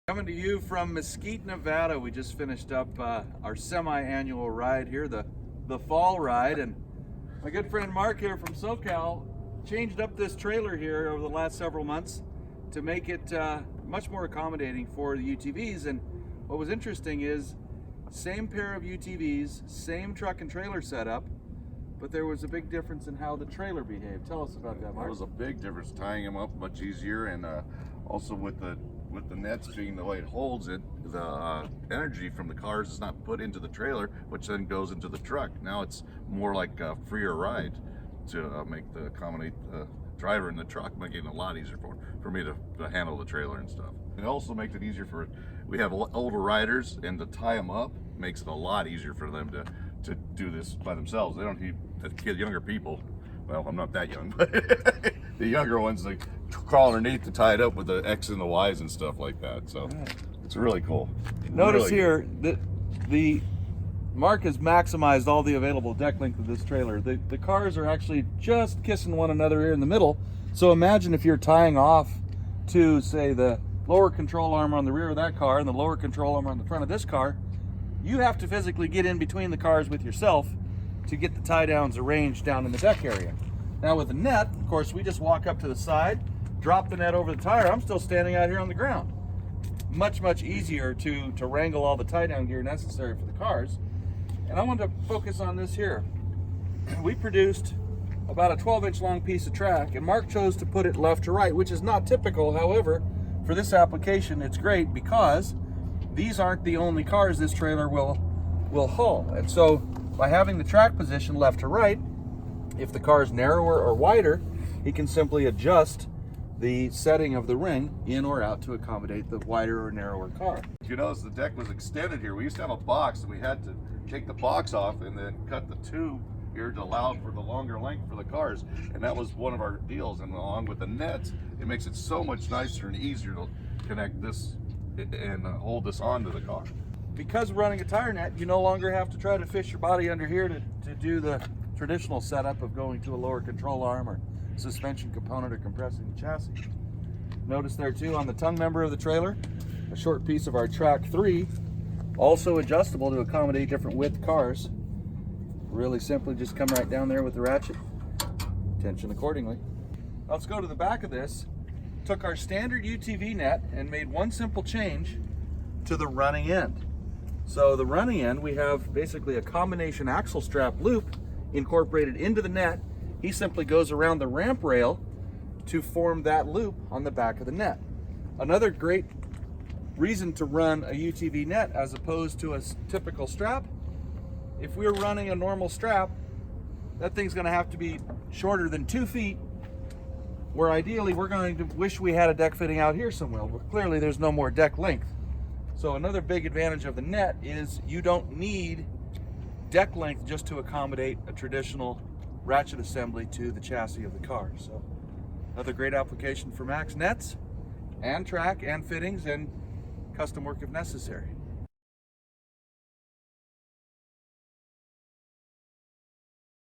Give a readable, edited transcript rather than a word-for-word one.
Coming to you from Mesquite, Nevada. We just finished up our semi-annual ride here, the fall ride, and my good friend Mark here from SoCal changed up this trailer here over the last several months to make it much more accommodating for the UTVs. And what was interesting is same pair of UTVs, same truck and trailer setup, but there was a big difference in how the trailer behaved. Tell us about that, Mark. There was a big difference, tying them up much easier, and also with the nets being the way it holds it, the energy from the cars is not put into the trailer, which then goes into the truck. Now it's more like a freer ride to accommodate the driver in the truck, making it a lot easier for me to handle the trailer and stuff. It also makes it easier we have older riders, and to tie them up makes it a lot easier for them to do this by themselves. They don't need younger people. Well, I'm not that young, but the younger ones, like crawl underneath to tie it up with the X and the Y's and stuff like that. So it's really cool. Notice really here that the Mark has maximized all the available deck length of this trailer. The cars are actually just kissing one another here in the middle. So imagine if you're tying off to, say, the lower control arm on the rear of that car and the lower control arm on the front of this car. You have to physically get in between the cars with yourself to get the tie downs arranged down in the deck area. Now with the net, of course, we just walk up to the side, drop the net over the tire. I'm still standing out here on the ground. Much easier to wrangle all the tie down gear necessary for the cars. And I want to focus on this here. We produced about a 12-inch long piece of track, and Mark chose to put it left to right, which is not typical. However, for this application, it's great because these aren't the only cars this trailer will haul. And so by having the track position left to right, if the car is narrower or wider, he can simply adjust the setting of the ring in or out to accommodate the wider or narrower car. You notice the deck was extended here. We used to have a box, and we had to take the box off and then cut the tube here to allow for the longer length for the cars. And that was one of our deals. And along with the nets, it makes it so much nicer and easier to connect this and hold this onto the car. Because running a tire net, you no longer have to try to fish your body under here to do the traditional setup of going to a lower control arm or suspension component or compressing the chassis. Notice there too on the tongue member of the trailer, a short piece of our track 3, also adjustable to accommodate different width cars. Really simply just come right down there with the ratchet, tension accordingly. Let's go to the back of this. Took our standard UTV net and made one simple change to the running end. So the running end, we have basically a combination axle strap loop incorporated into the net. He simply goes around the ramp rail to form that loop on the back of the net. Another great reason to run a UTV net as opposed to a typical strap, if we're running a normal strap, that thing's going to have to be shorter than 2 feet, where ideally we're going to wish we had a deck fitting out here somewhere, but clearly there's no more deck length. So another big advantage of the net is you don't need deck length just to accommodate a traditional ratchet assembly to the chassis of the car. So another great application for Max nets and track and fittings and custom work if necessary.